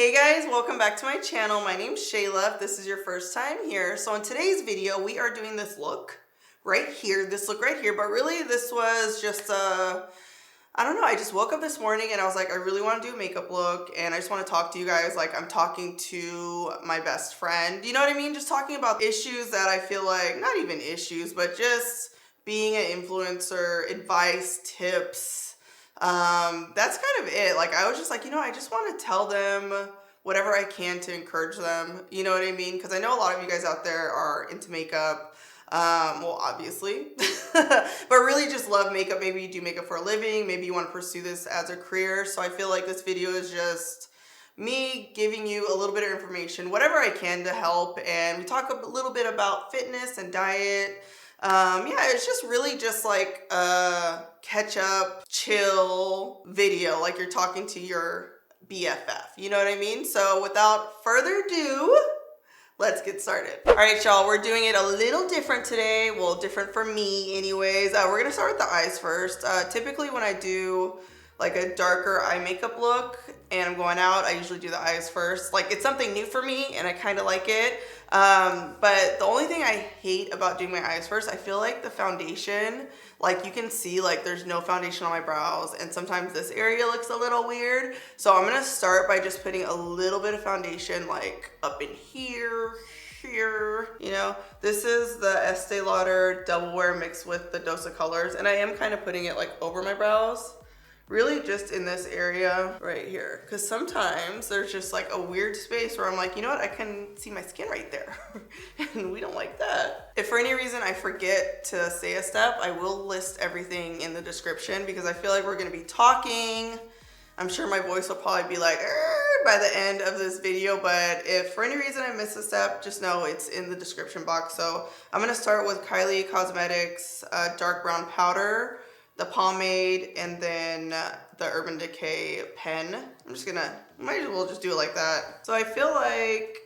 Hey guys, welcome back to my channel. My name's Shayla, if this is your first time here. So in today's video, we are doing this look right here, but really this was just I don't know, I just woke up this morning and I was like, I really want to do a makeup look and I just want to talk to you guys like I'm talking to my best friend. You know what I mean? Just talking about issues that I feel like, not even issues, but just being an influencer, advice, tips. That's kind of it. Like I was just like, I just want to tell them whatever I can to encourage them. You know what I mean? Because I know a lot of you guys out there are into makeup. Well, obviously, but really just love makeup. Maybe you do makeup for a living. Maybe you want to pursue this as a career. So I feel like this video is just me giving you a little bit of information, whatever I can to help. And we talk a little bit about fitness and diet. Yeah, it's just really just like a catch up, chill video, like you're talking to your BFF, you know what I mean? So without further ado, let's get started. All right, y'all, we're doing it a little different today. Well, different for me anyways. We're gonna start with the eyes first. Typically when I do like a darker eye makeup look and I'm going out, I usually do the eyes first. Like it's something new for me and I kind of like it. But the only thing I hate about doing my eyes first, I feel like the foundation, like you can see like there's no foundation on my brows and sometimes this area looks a little weird. So I'm gonna start by just putting a little bit of foundation like up in here, you know. This is the Estee Lauder Double Wear mixed with the Dose of Colors and I am kind of putting it like over my brows. Really just in this area right here. Because sometimes there's just like a weird space where I'm like, you know what, I can see my skin right there. And we don't like that. If for any reason I forget to say a step, I will list everything in the description because I feel like we're gonna be talking. I'm sure my voice will probably be like, by the end of this video, but if for any reason I miss a step, just know it's in the description box. So I'm gonna start with Kylie Cosmetics Dark Brown Powder, the pomade, and then the Urban Decay pen. I'm just gonna, might as well just do it like that. So I feel like,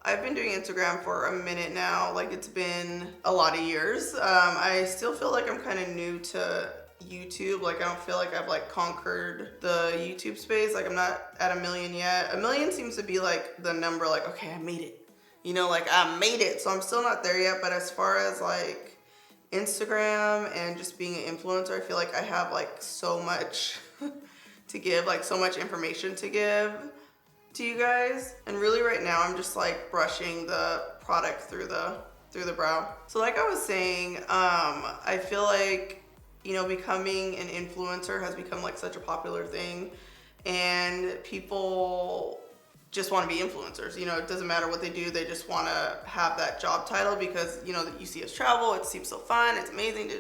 I've been doing Instagram for a minute now. Like it's been a lot of years. I still feel like I'm kind of new to YouTube. Like I don't feel like I've like conquered the YouTube space. Like I'm not at 1 million yet. 1 million seems to be like the number, like, okay, I made it. Like I made it. So I'm still not there yet. But as far as like Instagram and just being an influencer, I feel like I have like so much to give, like so much information to give to you guys. And really right now I'm just like brushing the product through the brow. So like I was saying, I feel like, becoming an influencer has become like such a popular thing and people just want to be influencers. It doesn't matter what they do, they just want to have that job title because that you see us travel, it seems so fun, it's amazing,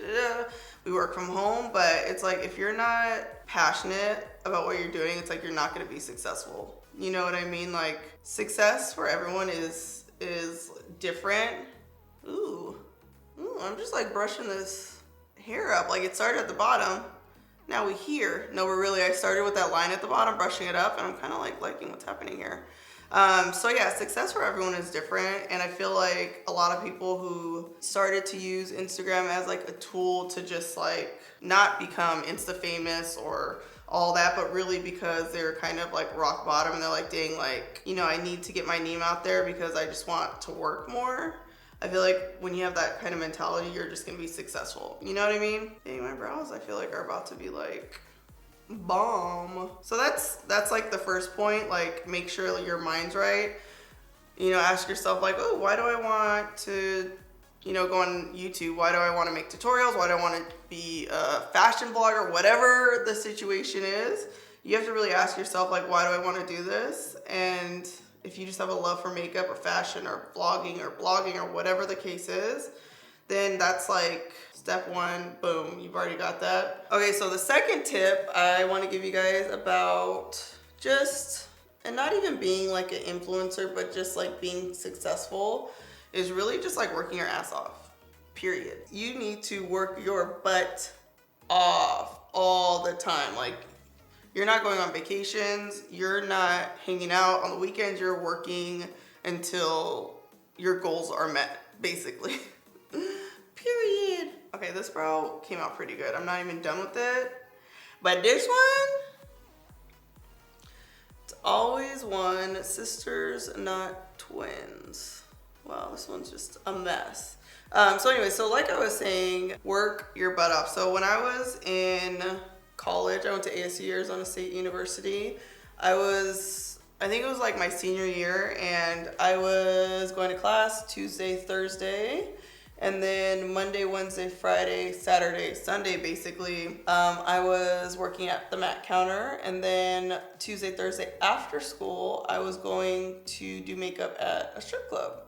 we work from home. But it's like if you're not passionate about what you're doing, it's like you're not going to be successful. You know what I mean? Like success for everyone is different. Ooh, I'm just like brushing this hair up. Like it started at the bottom, now we here. No, I started with that line at the bottom, brushing it up, and I'm kind of like liking what's happening here. So yeah, success for everyone is different. And I feel like a lot of people who started to use Instagram as like a tool to just like not become Insta famous or all that, but really because they're kind of like rock bottom and they're like, dang, like, I need to get my name out there because I just want to work more. I feel like when you have that kind of mentality, you're just gonna be successful. You know what I mean? Hey, my brows, I feel like are about to be like bomb. So that's like the first point. Like make sure that your mind's right. Ask yourself like, oh, why do I want to, go on YouTube? Why do I want to make tutorials? Why do I want to be a fashion blogger? Whatever the situation is, you have to really ask yourself like, why do I want to do this? And if you just have a love for makeup or fashion or vlogging or blogging or whatever the case is, then that's like step one, boom, you've already got that. Okay, so the second tip I want to give you guys about just, and not even being like an influencer, but just like being successful is really just like working your ass off, period. You need to work your butt off all the time. Like you're not going on vacations, you're not hanging out on the weekends, you're working until your goals are met, basically. Period. Okay, this brow came out pretty good. I'm not even done with it. But this one, it's Always one, sisters, not twins. Wow, this one's just a mess. So anyway, so like I was saying, work your butt off. So when I was in college, I went to ASU, Arizona State University. I think it was like my senior year, and I was going to class Tuesday, Thursday, and then Monday, Wednesday, Friday, Saturday, Sunday, basically, I was working at the Mac counter, and then Tuesday, Thursday after school, I was going to do makeup at a strip club.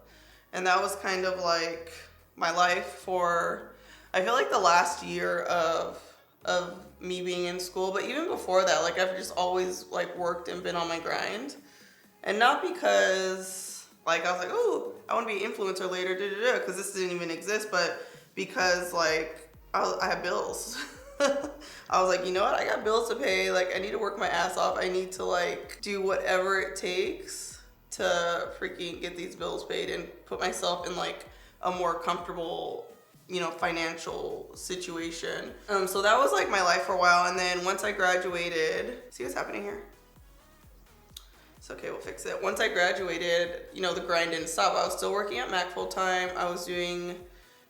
And that was kind of like my life for, I feel like the last year of me being in school, but even before that, like I've just always like worked and been on my grind. And not because like I was like, oh, I want to be an influencer later, because this didn't even exist, but because like I have bills. I was like, you know what, I got bills to pay, like I need to work my ass off. I need to like do whatever it takes to freaking get these bills paid and put myself in like a more comfortable, you know, financial situation. So that was like my life for a while. And then once I graduated, see what's happening here? It's okay, we'll fix it. Once I graduated, you know, the grind didn't stop. I was still working at Mac full time. I was doing,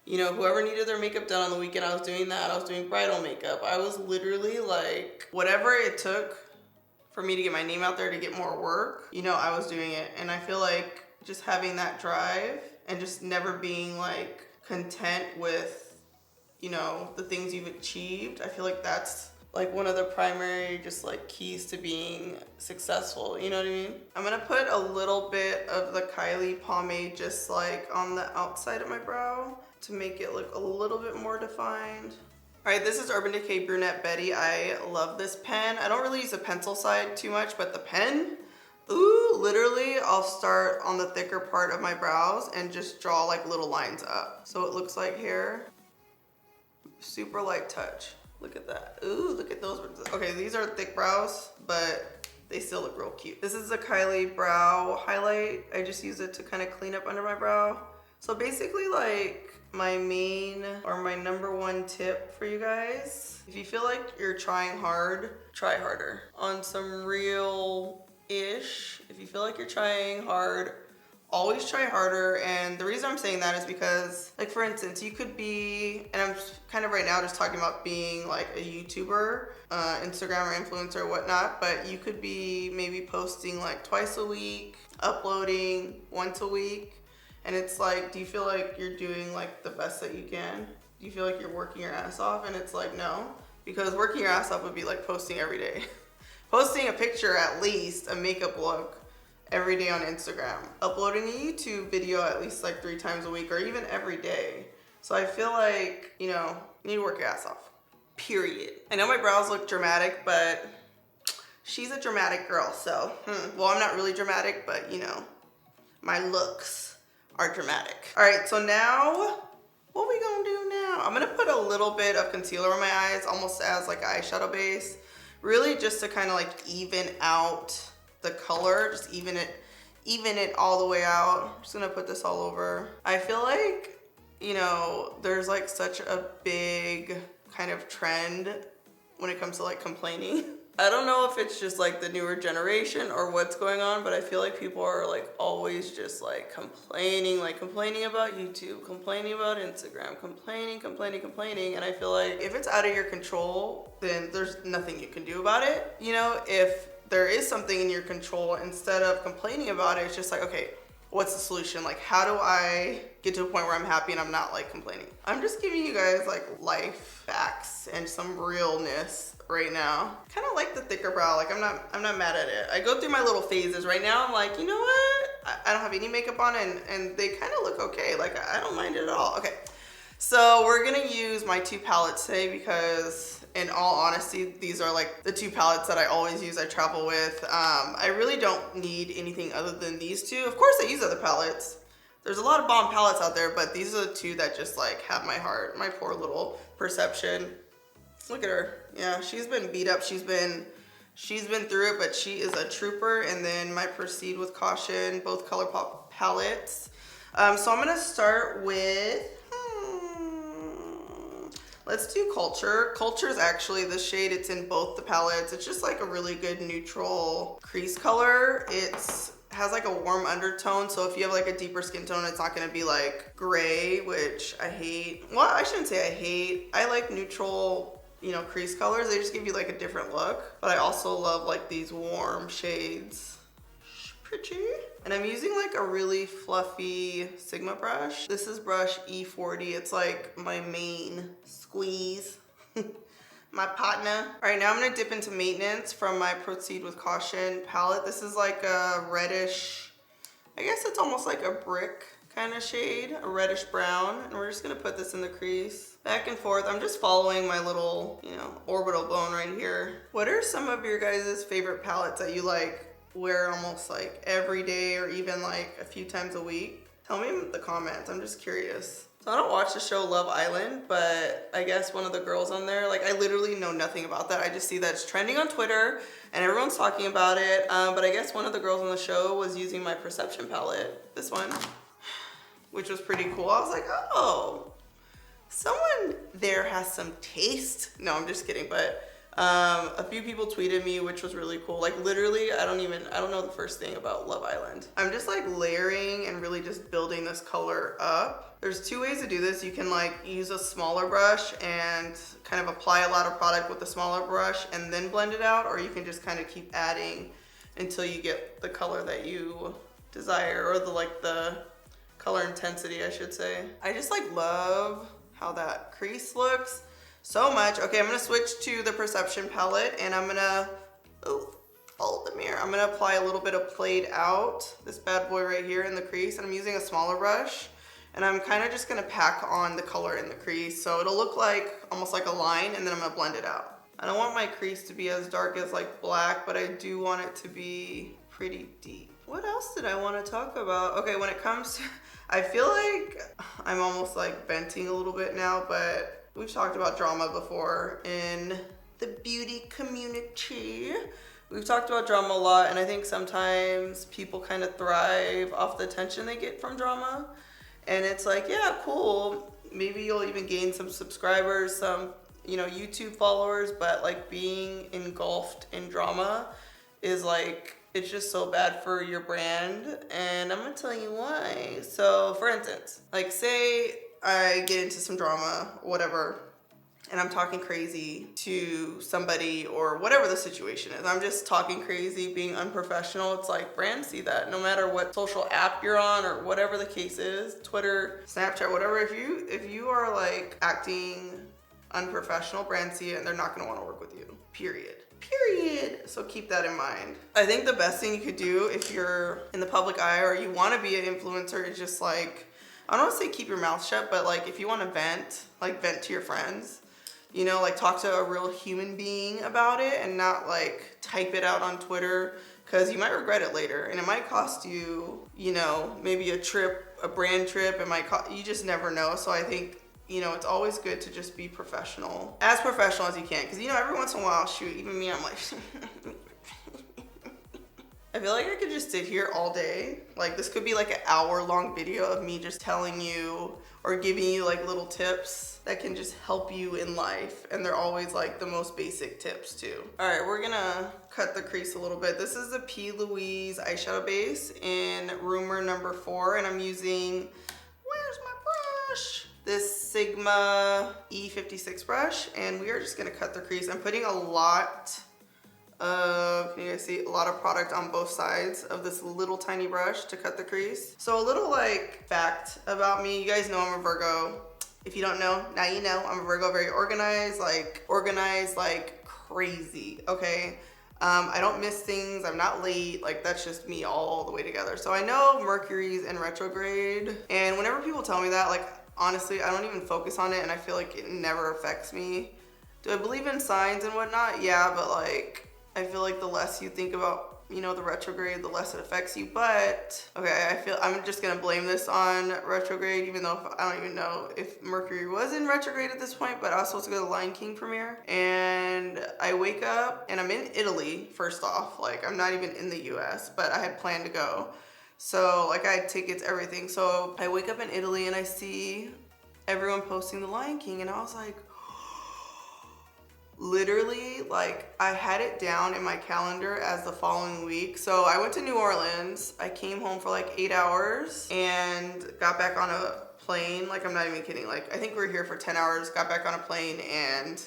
you know, whoever needed their makeup done on the weekend, I was doing that. I was doing bridal makeup. I was literally like, whatever it took for me to get my name out there to get more work, you know, I was doing it. And I feel like just having that drive and just never being like content with, you know, the things you've achieved, I feel like that's like one of the primary just like keys to being successful, you know what I mean? I'm gonna put a little bit of the Kylie pomade just like on the outside of my brow to make it look a little bit more defined. All right, this is Urban Decay Brunette Betty. I love this pen. I don't really use the pencil side too much, but the pen, ooh, literally I'll start on the thicker part of my brows and just draw like little lines up. So it looks like here, super light touch. Look at that. Ooh, look at those. Okay, these are thick brows, but they still look real cute. This is a Kylie brow highlight. I just use it to kind of clean up under my brow. So basically like my main or my number one tip for you guys, if you feel like you're trying hard, try harder on some real-ish. If you feel like you're trying hard, always try harder. And the reason I'm saying that is because, like for instance, you could be, and I'm kind of right now just talking about being like a YouTuber, Instagram or influencer or whatnot, but you could be maybe posting like twice a week, uploading once a week. And it's like, do you feel like you're doing like the best that you can? Do you feel like you're working your ass off? And it's like, no, because working your ass off would be like posting every day. Posting a picture, at least a makeup look, every day on Instagram. Uploading a YouTube video at least like 3 times a week or even every day. So I feel like, you know, you need to work your ass off, period. I know my brows look dramatic, but she's a dramatic girl. So, well, I'm not really dramatic, but you know, my looks are dramatic. All right, so now, what we gonna do now? I'm gonna put a little bit of concealer on my eyes, almost as like an eyeshadow base, really just to kind of like even out the color, just even it all the way out. I'm just gonna put this all over. I feel like, you know, there's like such a big kind of trend when it comes to like complaining. I don't know if it's just like the newer generation or what's going on, but I feel like people are like always just like complaining about YouTube, complaining about Instagram, complaining. And I feel like if it's out of your control, then there's nothing you can do about it. You know, if there is something in your control, instead of complaining about it, it's just like, okay, what's the solution? Like, how do I get to a point where I'm happy and I'm not like complaining? I'm just giving you guys like life facts and some realness right now. Kind of like the thicker brow. Like I'm not mad at it. I go through my little phases. Right now I'm like, you know what? I don't have any makeup on and they kind of look okay. Like I don't mind it at all. Okay. So we're gonna use my 2 palettes today because in all honesty, these are like the 2 palettes that I always use, I travel with. I really don't need anything other than these 2. Of course I use other palettes. There's a lot of bomb palettes out there, but these are the 2 that just like have my heart, my poor little Perception. Look at her. Yeah, she's been beat up. She's been through it, but she is a trooper. And then my Proceed with Caution, both Colourpop palettes. So I'm gonna start with, Let's do Culture. Culture is actually the shade. It's in both the palettes. It's just like a really good neutral crease color. It's has like a warm undertone, so if you have like a deeper skin tone, it's not gonna be like gray, which I hate. Well, I shouldn't say I hate. I like neutral, you know, crease colors. They just give you like a different look. But I also love like these warm shades. Pretty. And I'm using like a really fluffy Sigma brush. This is brush E40. It's like my main squeeze. My partner. All right, now I'm gonna dip into Maintenance from my Proceed with Caution palette. This is like a reddish, I guess it's almost like a brick kind of shade, a reddish brown. And we're just gonna put this in the crease. Back and forth. I'm just following my little, you know, orbital bone right here. What are some of your guys' favorite palettes that you like wear almost like every day or even like a few times a week? Tell me in the comments. I'm just curious. So I don't watch the show Love Island, but I guess one of the girls on there, like I literally know nothing about that. I just see that it's trending on Twitter and everyone's talking about it. But I guess one of the girls on the show was using my Perception palette, this one, which was pretty cool. I was like, oh, someone there has some taste. No, I'm just kidding. But a few people tweeted me, which was really cool. Like literally, I don't know the first thing about Love Island. I'm just like layering and really just building this color up. There's two ways to do this. You can like use a smaller brush and kind of apply a lot of product with the smaller brush and then blend it out, or you can just kind of keep adding until you get the color that you desire, or the color intensity, I should say. I just like love how that crease looks so much. Okay, I'm gonna switch to the Perception palette and I'm gonna, hold the mirror. I'm gonna apply a little bit of Played Out, this bad boy right here in the crease, and I'm using a smaller brush. And I'm kind of just gonna pack on the color in the crease. So it'll look like, almost like a line, and then I'm gonna blend it out. I don't want my crease to be as dark as like black, but I do want it to be pretty deep. What else did I wanna talk about? Okay, when it comes to, I feel like I'm almost like venting a little bit now, but we've talked about drama before in the beauty community. We've talked about drama a lot, and I think sometimes people kind of thrive off the attention they get from drama. And it's like, yeah, cool. Maybe you'll even gain some subscribers, some, you know, YouTube followers, but like being engulfed in drama is like, it's just so bad for your brand. And I'm gonna tell you why. So for instance, like say I get into some drama, whatever, and I'm talking crazy to somebody or whatever the situation is. I'm just talking crazy, being unprofessional. It's like brands see that no matter what social app you're on or whatever the case is, Twitter, Snapchat, whatever. If you are like acting unprofessional, brands see it and they're not gonna wanna work with you, period. So keep that in mind. I think the best thing you could do if you're in the public eye or you wanna be an influencer is just like, I don't wanna say keep your mouth shut, but like if you wanna vent, like vent to your friends. You know, like talk to a real human being about it and not like type it out on Twitter, because you might regret it later and it might cost you, you know, maybe a trip, a brand trip. It might cost, you just never know. So I think, you know, it's always good to just be professional, as professional as you can. Because, you know, every once in a while, shoot, even me, I'm like, I feel like I could just sit here all day. Like this could be like an hour-long video of me just telling you or giving you like little tips that can just help you in life. And they're always like the most basic tips too. All right, we're gonna cut the crease a little bit. This is the P. Louise eyeshadow base in Rumour number 4. And I'm using, where's my brush? This Sigma E56 brush. And we are just gonna cut the crease. I'm putting a lot of, can you guys see, a lot of product on both sides of this little tiny brush to cut the crease. So a little like fact about me, you guys know I'm a Virgo. If you don't know, now you know. I'm a Virgo, very organized like crazy, okay? I don't miss things, I'm not late, like that's just me all the way together. So I know Mercury's in retrograde, and whenever people tell me that, like honestly, I don't even focus on it and I feel like it never affects me. Do I believe in signs and whatnot? Yeah, but like, I feel like the less you think about, you know, the retrograde, the less it affects you. But okay, I feel I'm just gonna blame this on retrograde, even though I don't even know if Mercury was in retrograde at this point. But I was supposed to go to the Lion King premiere, and I wake up and I'm in Italy. First off, like I'm not even in the US, but I had planned to go. So like I had tickets, everything. So I wake up in Italy and I see everyone posting the Lion King, and I was like, literally, like, I had it down in my calendar as the following week. So I went to New Orleans. I came home for like 8 hours and got back on a plane. Like, I'm not even kidding. Like, I think we were here for 10 hours, got back on a plane and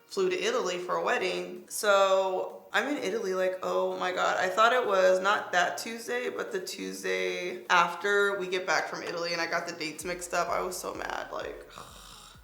flew to Italy for a wedding. So I'm in Italy, like, oh my God. I thought it was not that Tuesday, but the Tuesday after we get back from Italy, and I got the dates mixed up. I was so mad, like.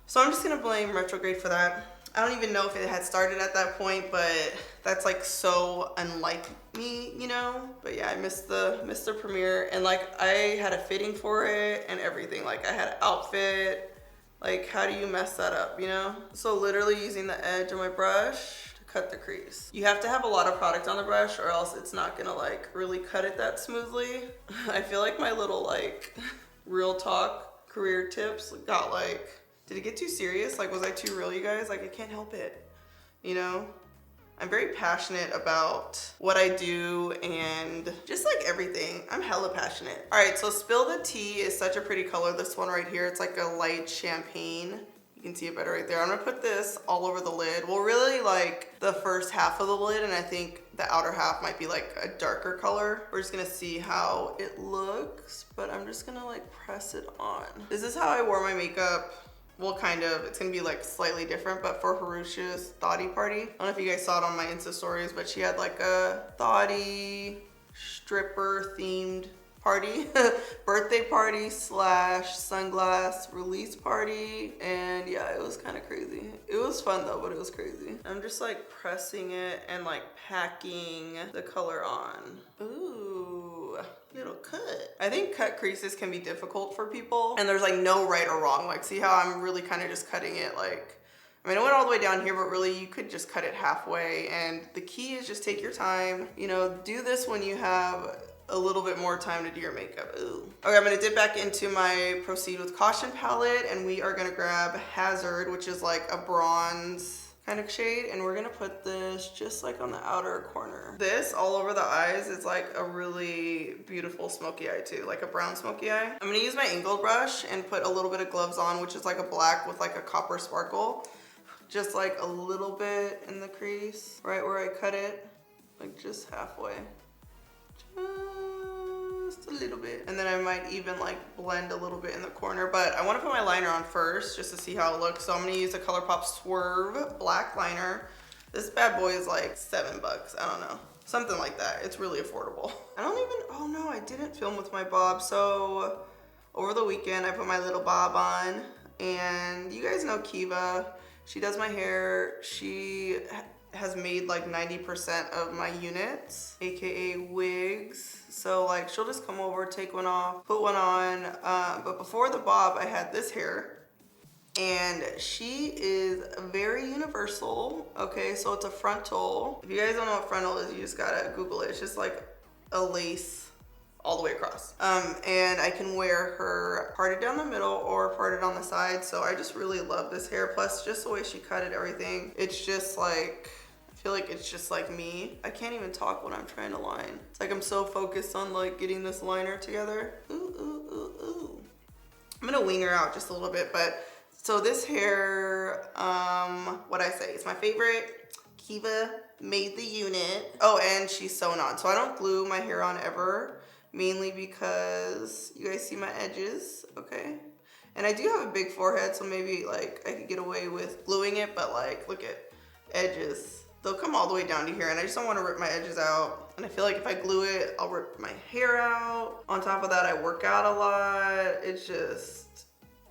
So I'm just gonna blame retrograde for that. I don't even know if it had started at that point, but that's like so unlike me, you know? But yeah, I missed the premiere, and like I had a fitting for it and everything. Like I had an outfit. Like, how do you mess that up, you know? So literally using the edge of my brush to cut the crease. You have to have a lot of product on the brush or else it's not gonna like really cut it that smoothly. I feel like my little like real talk career tips got like, did it get too serious? Like, was I too real, you guys? Like, I can't help it, you know? I'm very passionate about what I do and just like everything. I'm hella passionate. All right, so Spill the Tea is such a pretty color. This one right here, it's like a light champagne. You can see it better right there. I'm gonna put this all over the lid. Well, really like the first half of the lid, and I think the outer half might be like a darker color. We're just gonna see how it looks, but I'm just gonna like press it on. This is how I wore my makeup. Well, kind of. It's gonna be like slightly different, but for Harusha's thoughty party. I don't know if you guys saw it on my Insta stories, but she had like a thoughty stripper themed party, birthday party slash sunglass release party. And yeah, it was kind of crazy. It was fun though, but it was crazy. I'm just like pressing it and like packing the color on. Ooh, little cut. I think cut creases can be difficult for people, and there's like no right or wrong. Like, see how I'm really kind of just cutting it like, I mean, it went all the way down here, but really you could just cut it halfway. And the key is just take your time. You know, do this when you have a little bit more time to do your makeup. Ooh. Okay, I'm gonna dip back into my Proceed with Caution palette, and we are gonna grab Hazard, which is like a bronze kind of shade, and we're gonna put this just like on the outer corner. This all over the eyes is like a really beautiful smoky eye too, like a brown smoky eye. I'm gonna use my angled brush and put a little bit of gloves on, which is like a black with like a copper sparkle. Just like a little bit in the crease, right where I cut it, like just halfway. Just a little bit. And then I might even like blend a little bit in the corner, but I want to put my liner on first just to see how it looks. So I'm going to use a Colourpop Swerve black liner. This bad boy is like $7. I don't know. Something like that. It's really affordable. I don't even, oh no, I didn't film with my bob. So over the weekend I put my little bob on, and you guys know Kiva. She does my hair. She has made like 90% of my units, aka wigs. So like she'll just come over, take one off, put one on. But before the bob, I had this hair, and she is very universal. Okay, so it's a frontal. If you guys don't know what frontal is, you just gotta Google it. It's just like a lace all the way across. And I can wear her parted down the middle or parted on the side. So I just really love this hair. Plus just the way she cut it, everything. It's just like, I feel like it's just like me. I can't even talk when I'm trying to line. It's like I'm so focused on like getting this liner together. Ooh, ooh, ooh, ooh. I'm gonna wing her out just a little bit, but so this hair, what'd I say? It's my favorite. Kiva made the unit. Oh, and she's sewn on. So I don't glue my hair on ever. Mainly because you guys see my edges, okay? And I do have a big forehead, so maybe like I could get away with gluing it, but like, look at edges. They'll come all the way down to here, and I just don't want to rip my edges out. And I feel like if I glue it, I'll rip my hair out. On top of that, I work out a lot. It's just,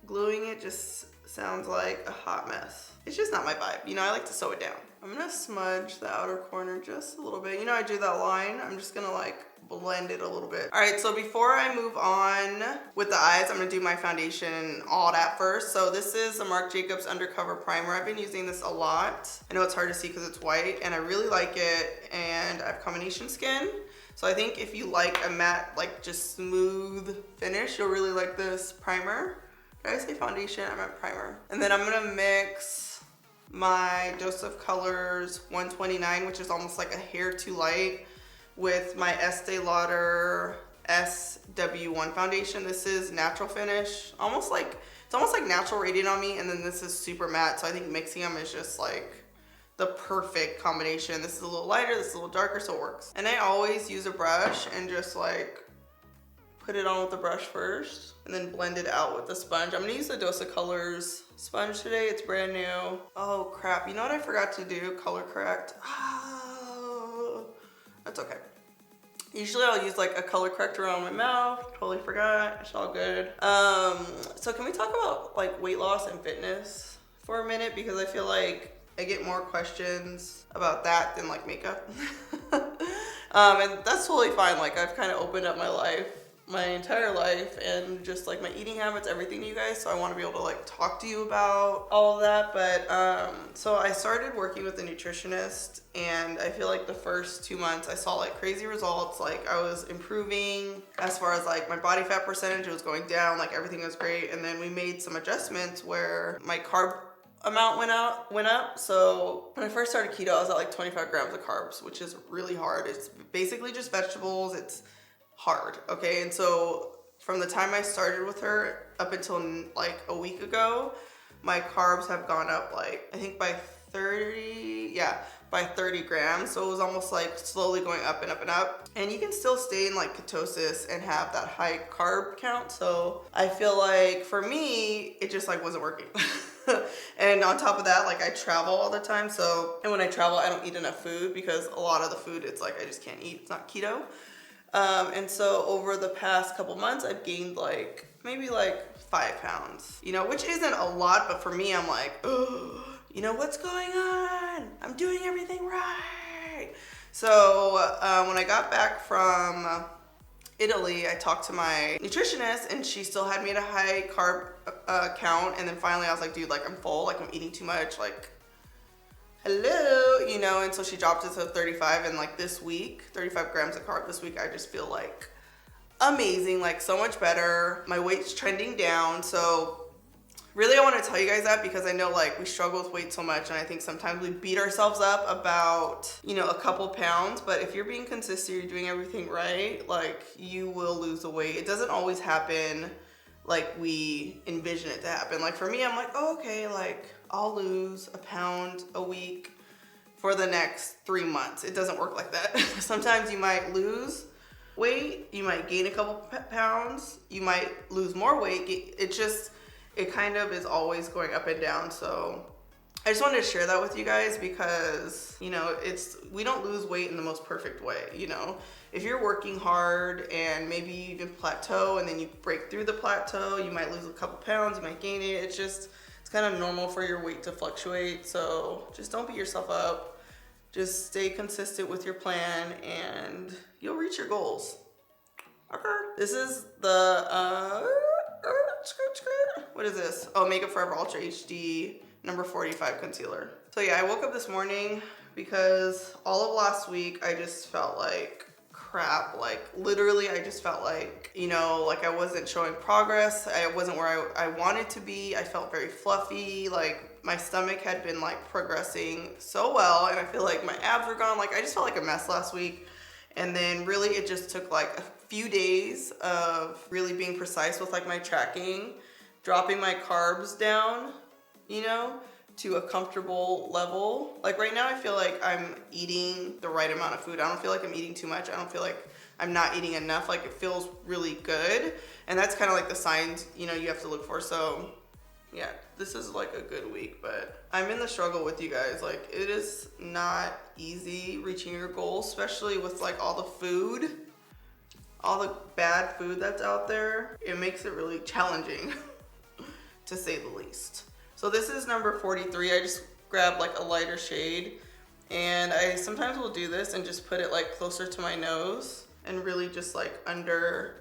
gluing it just sounds like a hot mess. It's just not my vibe. You know, I like to sew it down. I'm gonna smudge the outer corner just a little bit. You know, I do that line. I'm just gonna like blend it a little bit. All right, so before I move on with the eyes, I'm gonna do my foundation and all that first. So this is the Marc Jacobs Undercover Primer. I've been using this a lot. I know it's hard to see because it's white, and I really like it, and I have combination skin. So I think if you like a matte, like just smooth finish, you'll really like this primer. Did I say foundation? I meant primer. And then I'm gonna mix my Dose of Colors 129, which is almost like a hair too light, with my Estee Lauder SW1 foundation. This is natural finish, almost like, it's almost like natural radiant on me, and then this is super matte. So I think mixing them is just like the perfect combination. This is a little lighter, this is a little darker, so it works. And I always use a brush and just like put it on with the brush first and then blend it out with the sponge. I'm gonna use the Dose of Colors sponge today. It's brand new. Oh crap, you know what I forgot to do? Color correct. Oh, that's okay. Usually I'll use like a color corrector around my mouth. Totally forgot, it's all good. So can we talk about like weight loss and fitness for a minute? Because I feel like I get more questions about that than like makeup. And that's totally fine. Like I've kind of opened up my life, my entire life, and just like my eating habits, everything to you guys. So I want to be able to like talk to you about all of that. But so I started working with a nutritionist, and I feel like the first 2 months I saw like crazy results. Like I was improving as far as like my body fat percentage, it was going down, like everything was great. And then we made some adjustments where my carb amount went up. So when I first started keto, I was at like 25 grams of carbs, which is really hard. It's basically just vegetables. It's hard, okay? And so from the time I started with her up until like a week ago, my carbs have gone up like, I think by 30 grams. So it was almost like slowly going up and up and up. And you can still stay in like ketosis and have that high carb count. So I feel like for me, it just like wasn't working. And on top of that, like I travel all the time. So, and when I travel, I don't eat enough food because a lot of the food, it's like I just can't eat. It's not keto. And so over the past couple months, I've gained like maybe like 5 pounds, you know, which isn't a lot, but for me, I'm like, oh, you know, what's going on? I'm doing everything right. So when I got back from Italy, I talked to my nutritionist, and she still had me at a high carb count. And then finally I was like, dude, like I'm full, like I'm eating too much, like hello, you know. And so she dropped it to 35, and like this week, 35 grams of carb this week, I just feel like amazing, like so much better. My weight's trending down. So really I want to tell you guys that because I know like we struggle with weight so much, and I think sometimes we beat ourselves up about, you know, a couple pounds. But if you're being consistent, you're doing everything right, like you will lose the weight. It doesn't always happen like we envision it to happen. Like for me, I'm like, oh, okay, like I'll lose a pound a week for the next 3 months. It doesn't work like that. Sometimes you might lose weight, you might gain a couple pounds, you might lose more weight. It kind of is always going up and down. So I just wanted to share that with you guys because, you know, we don't lose weight in the most perfect way, you know. If you're working hard and maybe you even plateau and then you break through the plateau, you might lose a couple pounds, you might gain it. It's kind of normal for your weight to fluctuate. So just don't beat yourself up. Just stay consistent with your plan and you'll reach your goals. Okay. This is the, what is this? Oh, Makeup Forever Ultra HD number 45 concealer. So yeah, I woke up this morning because all of last week I just felt like crap. Like literally I just felt like, you know, like I wasn't showing progress. I wasn't where I wanted to be. I felt very fluffy. Like my stomach had been like progressing so well, and I feel like my abs were gone. Like I just felt like a mess last week. And then really it just took like a few days of really being precise with like my tracking, dropping my carbs down, you know, to a comfortable level. Like right now I feel like I'm eating the right amount of food. I don't feel like I'm eating too much. I don't feel like I'm not eating enough. Like it feels really good. And that's kind of like the signs, you know, you have to look for. So yeah, this is like a good week, but I'm in the struggle with you guys. Like it is not easy reaching your goals, especially with like all the food, all the bad food that's out there. It makes it really challenging to say the least. So this is number 43. I just grabbed like a lighter shade, and I sometimes will do this and just put it like closer to my nose and really just like under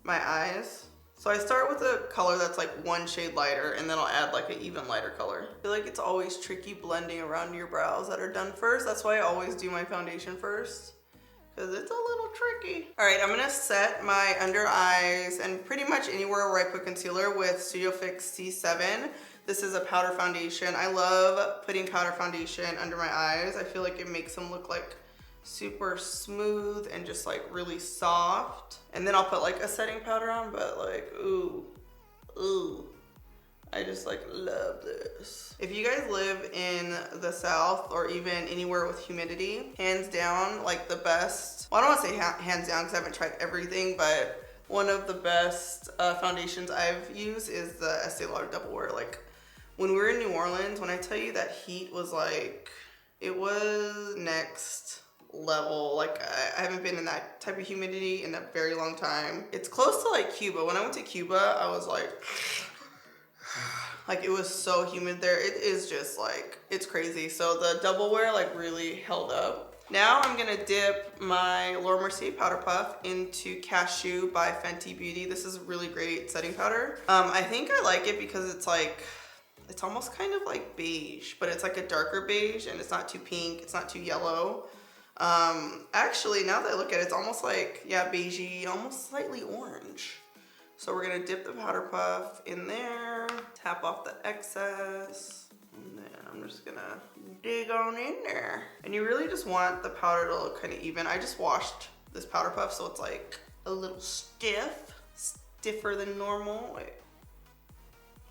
my eyes. So I start with a color that's like one shade lighter, and then I'll add like an even lighter color. I feel like it's always tricky blending around your brows that are done first. That's why I always do my foundation first, because it's a little tricky. All right, I'm gonna set my under eyes and pretty much anywhere where I put concealer with Studio Fix C7. This is a powder foundation. I love putting powder foundation under my eyes. I feel like it makes them look like super smooth and just like really soft. And then I'll put like a setting powder on, but like, ooh, I just like love this. If you guys live in the South or even anywhere with humidity, hands down, like the best, well, I don't want to say hands down because I haven't tried everything, but one of the best foundations I've used is the Estee Lauder Double Wear. Like when we were in New Orleans, when I tell you that heat was like, it was next level. Like I haven't been in that type of humidity in a very long time. It's close to like Cuba. When I went to Cuba, I was like it was so humid there. It is just like, it's crazy. So the Double Wear like really held up. Now I'm gonna dip my Laura Mercier Powder Puff into Cashew by Fenty Beauty. This is a really great setting powder. I think I like it because it's like, it's almost kind of like beige, but it's like a darker beige and it's not too pink, it's not too yellow. Actually, now that I look at it, it's almost like, yeah, beigey, almost slightly orange. So we're gonna dip the powder puff in there, tap off the excess, and then I'm just gonna dig on in there. And you really just want the powder to look kind of even. I just washed this powder puff, so it's like a little stiff, stiffer than normal. Wait,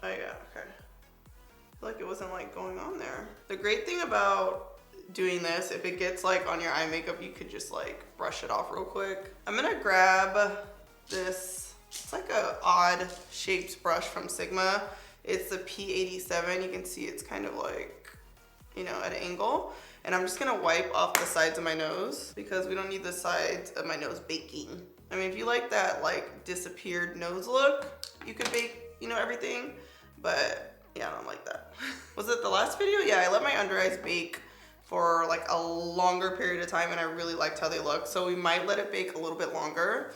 oh yeah, okay. I feel like it wasn't like going on there. The great thing about doing this, if it gets like on your eye makeup, you could just like brush it off real quick. I'm gonna grab this, it's like a odd shapes brush from Sigma. It's the P87. You can see it's kind of like, you know, at an angle. And I'm just gonna wipe off the sides of my nose because we don't need the sides of my nose baking. I mean, if you like that like disappeared nose look, you could bake, you know, everything, but yeah, I don't like that. Was it the last video? Yeah, I let my under eyes bake for like a longer period of time and I really liked how they look. So we might let it bake a little bit longer.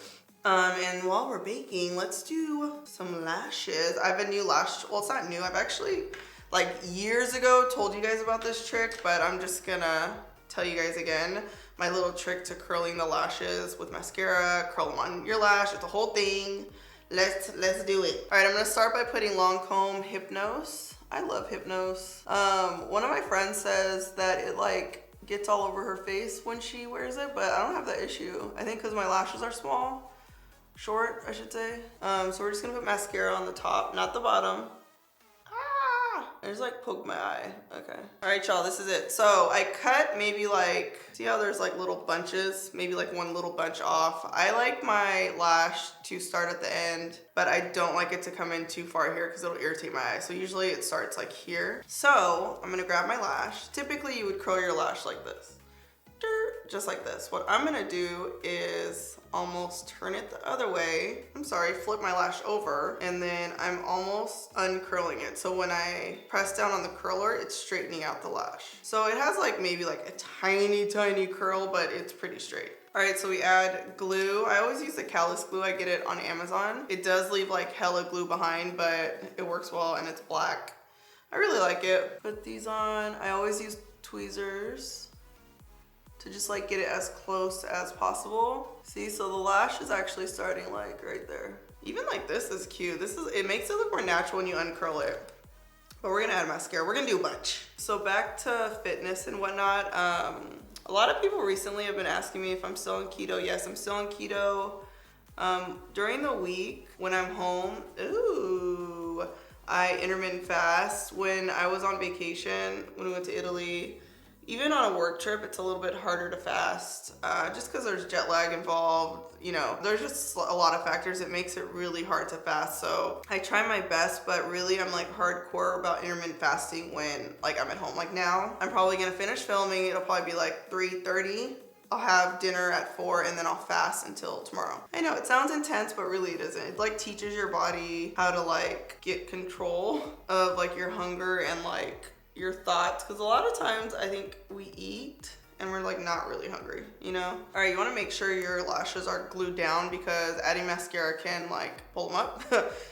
And while we're baking, let's do some lashes. I have a new lash, well, it's not new. I've actually, like years ago, told you guys about this trick, but I'm just gonna tell you guys again. My little trick to curling the lashes with mascara, curl them on your lash, it's a whole thing. Let's do it. All right, I'm gonna start by putting Lancome Hypnose. I love Hypnose. One of my friends says that it like gets all over her face when she wears it, but I don't have that issue. I think because my lashes are small. Short, I should say. So we're just gonna put mascara on the top, not the bottom. I just like poked my eye. Okay. All right, y'all, this is it. So I cut maybe like, see how there's like little bunches? Maybe like one little bunch off. I like my lash to start at the end, but I don't like it to come in too far here because it'll irritate my eye. So usually it starts like here. So I'm gonna grab my lash. Typically you would curl your lash like this. Just like this. What I'm gonna do is almost turn it the other way. I'm sorry, flip my lash over, and then I'm almost uncurling it. So when I press down on the curler, it's straightening out the lash. So it has like maybe like a tiny, tiny curl, but it's pretty straight. All right, so we add glue. I always use the callus glue. I get it on Amazon. It does leave like hella glue behind, but it works well and it's black. I really like it. Put these on. I always use tweezers to just like get it as close as possible. See, so the lash is actually starting like right there. Even like this is cute. It makes it look more natural when you uncurl it. But we're gonna add mascara. We're gonna do a bunch. So back to fitness and whatnot. A lot of people recently have been asking me if I'm still on keto. Yes, I'm still on keto. During the week when I'm home, I intermittent fast. When I was on vacation, when we went to Italy, even on a work trip, it's a little bit harder to fast just because there's jet lag involved. You know, there's just a lot of factors that makes it really hard to fast. So I try my best, but really I'm like hardcore about intermittent fasting when like I'm at home. Like now, I'm probably gonna finish filming. It'll probably be like 3:30. I'll have dinner at 4 and then I'll fast until tomorrow. I know it sounds intense, but really it isn't. It like teaches your body how to like get control of like your hunger and like your thoughts, because a lot of times I think we eat and we're like not really hungry, you know? All right, you wanna make sure your lashes are glued down because adding mascara can like pull them up.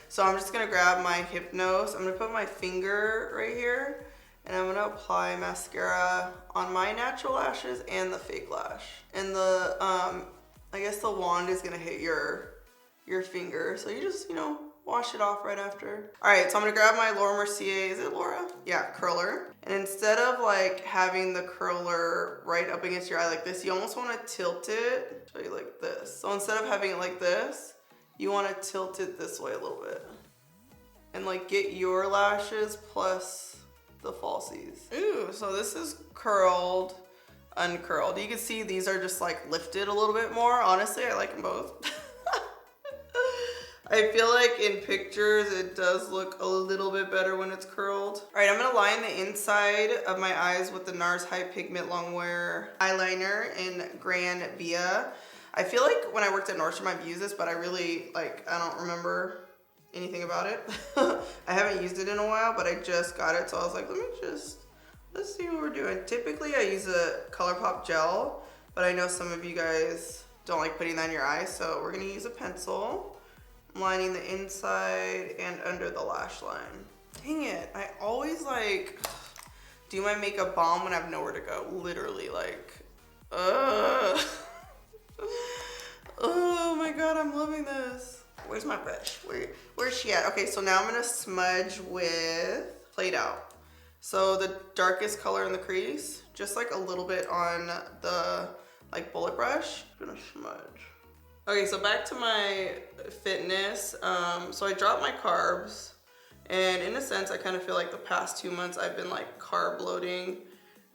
So I'm just gonna grab my Hypnose. I'm gonna put my finger right here and I'm gonna apply mascara on my natural lashes and the fake lash. And the, I guess the wand is gonna hit your finger. So you just, you know, wash it off right after. All right, so I'm gonna grab my Laura Mercier, is it Laura? Yeah, curler. And instead of like having the curler right up against your eye like this, you almost wanna tilt it, show you like this. So instead of having it like this, you wanna tilt it this way a little bit. and like get your lashes plus the falsies. Ooh, so this is curled, uncurled. You can see these are just like lifted a little bit more. Honestly, I like them both. I feel like in pictures it does look a little bit better when it's curled. All right, I'm gonna line the inside of my eyes with the NARS High Pigment Longwear eyeliner in Gran Via. I feel like when I worked at Nordstrom I've used this, but I don't remember anything about it. I haven't used it in a while, but I just got it, so I was like, let's see what we're doing. Typically I use a Colourpop gel, but I know some of you guys don't like putting that in your eyes, so we're gonna use a pencil. I'm lining the inside and under the lash line. Dang it, I always like do my makeup bomb when I have nowhere to go. Literally, like, oh my god, I'm loving this. Where's my brush? Where's she at? Okay, so now I'm gonna smudge with Played Out. So the darkest color in the crease, just like a little bit on the like bullet brush. I'm gonna smudge. Okay, so back to my fitness. So I dropped my carbs, and in a sense, I kind of feel like the past 2 months I've been like carb loading,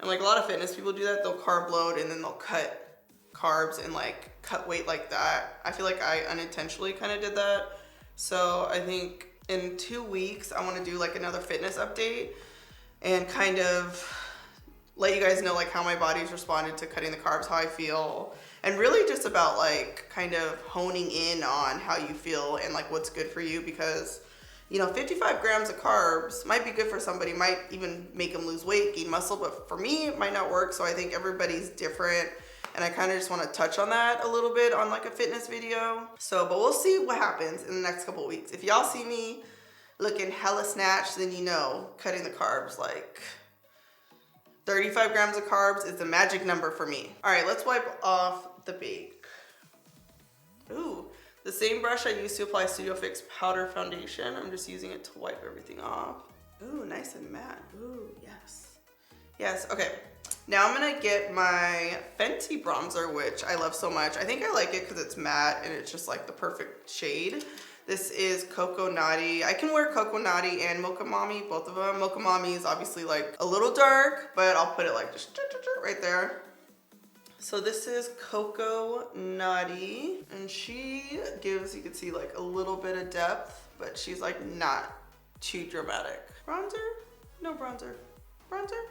and like a lot of fitness people do that. They'll carb load and then they'll cut carbs and like cut weight like that. I feel like I unintentionally kind of did that. So I think in 2 weeks, I want to do like another fitness update and kind of let you guys know like how my body's responded to cutting the carbs, how I feel. And really just about like kind of honing in on how you feel and like what's good for you, because you know 55 grams of carbs might be good for somebody, might even make them lose weight, gain muscle, but for me it might not work. So I think everybody's different, and I kind of just want to touch on that a little bit on like a fitness video. So but we'll see what happens in the next couple of weeks. If y'all see me looking hella snatched, then you know cutting the carbs, like 35 grams of carbs is the magic number for me. All right, let's wipe off the bake. Ooh, the same brush I used to apply Studio Fix powder foundation. I'm just using it to wipe everything off. Ooh, nice and matte. Ooh, yes. Yes, okay. Now I'm gonna get my Fenty bronzer, which I love so much. I think I like it because it's matte and it's just like the perfect shade. This is Cocoa Naughty. I can wear Cocoa Naughty and Mocha Mommy, both of them. Mocha Mommy is obviously like a little dark, but I'll put it like just right there. So this is Cocoa Naughty, and she gives, you can see like a little bit of depth, but she's like not too dramatic. Bronzer? No bronzer. Bronzer?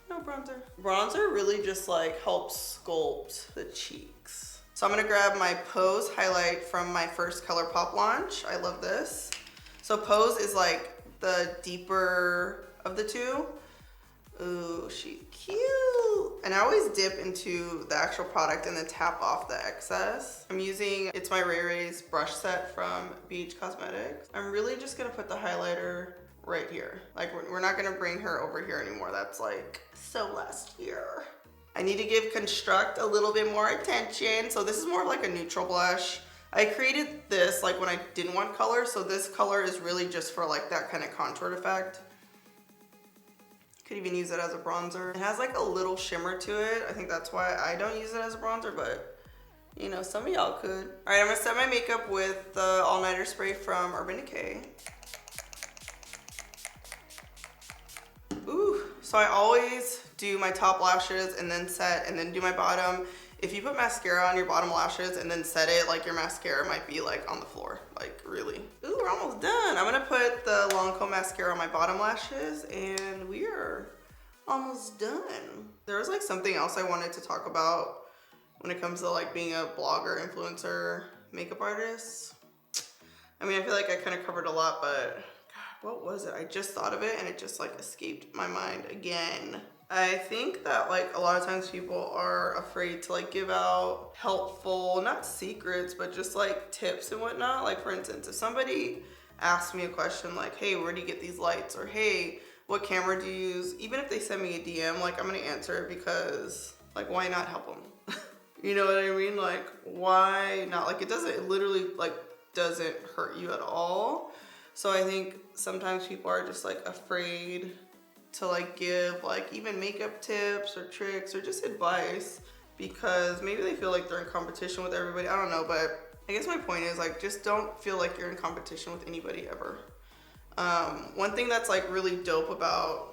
No bronzer. Bronzer really just like helps sculpt the cheeks. So I'm gonna grab my Pose highlight from my first Colourpop launch. I love this. So Pose is like the deeper of the two. Ooh, she's cute. And I always dip into the actual product and then tap off the excess. I'm using, it's my Ray Ray's brush set from Beach Cosmetics. I'm really just gonna put the highlighter right here. Like we're not gonna bring her over here anymore. That's like so last year. I need to give Construct a little bit more attention. So this is more of like a neutral blush. I created this like when I didn't want color. So this color is really just for like that kind of contoured effect. Could even use it as a bronzer. It has like a little shimmer to it. I think that's why I don't use it as a bronzer, but you know, some of y'all could. All right, I'm gonna set my makeup with the All Nighter spray from Urban Decay. Ooh, so I always do my top lashes and then set and then do my bottom. If you put mascara on your bottom lashes and then set it, like your mascara might be like on the floor, like really. Ooh, we're almost done. I'm gonna put the Lancome mascara on my bottom lashes and we are almost done. There was like something else I wanted to talk about when it comes to like being a blogger, influencer, makeup artist. I mean, I feel like I kind of covered a lot, but God, what was it? I just thought of it and it just like escaped my mind again. I think that like a lot of times people are afraid to like give out helpful, not secrets, but just like tips and whatnot. Like for instance, if somebody asks me a question like, hey, where do you get these lights? Or hey, what camera do you use? Even if they send me a DM, like I'm gonna answer it because like, why not help them? You know what I mean? Like, why not? Like it literally like doesn't hurt you at all. So I think sometimes people are just like afraid to like give like even makeup tips or tricks or just advice because maybe they feel like they're in competition with everybody. I don't know, but I guess my point is like just don't feel like you're in competition with anybody ever. One thing that's like really dope about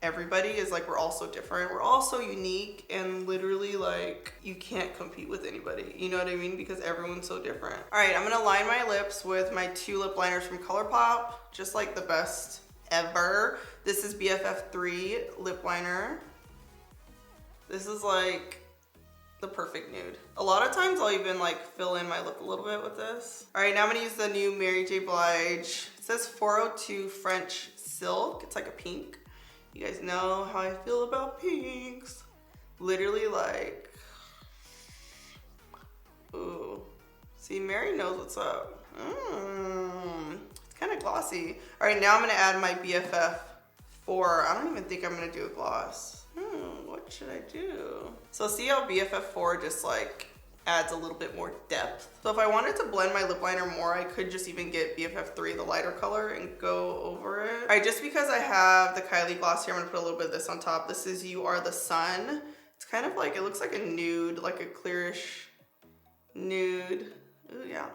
everybody is like we're all so different, we're all so unique, and literally like you can't compete with anybody, you know what I mean, because everyone's so different. All right, I'm gonna line my lips with my 2 lip liners from Colourpop, just like the best ever. This is BFF3 lip liner. This is like the perfect nude. A lot of times I'll even like fill in my lip a little bit with this. All right, now I'm gonna use the new Mary J. Blige. It says 402 French Silk. It's like a pink. You guys know how I feel about pinks. Literally like, ooh. See, Mary knows what's up. It's kind of glossy. All right, now I'm gonna add my BFF4. I don't even think I'm gonna do a gloss. What should I do? So see how BFF4 just like adds a little bit more depth. So if I wanted to blend my lip liner more, I could just even get BFF3, the lighter color, and go over it. All right, just because I have the Kylie gloss here, I'm gonna put a little bit of this on top. This is You Are the Sun. It's kind of like, it looks like a nude, like a clearish nude. Ooh, yeah.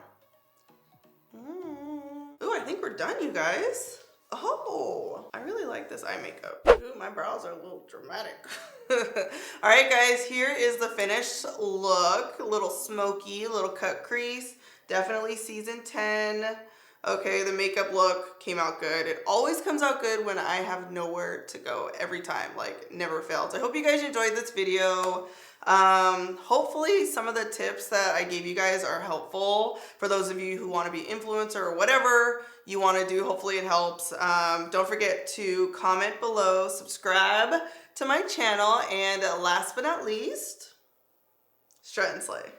Ooh, I think we're done, you guys. Oh, I really like this eye makeup. Ooh, my brows are a little dramatic. All right, guys, here is the finished look. A little smoky, a little cut crease. Definitely season 10. Okay, the makeup look came out good. It always comes out good when I have nowhere to go every time, like never fails. I hope you guys enjoyed this video. Hopefully some of the tips that I gave you guys are helpful for those of you who want to be influencer or whatever you want to do. Hopefully it helps. Don't forget to comment below, subscribe to my channel, and last but not least, strut and slay.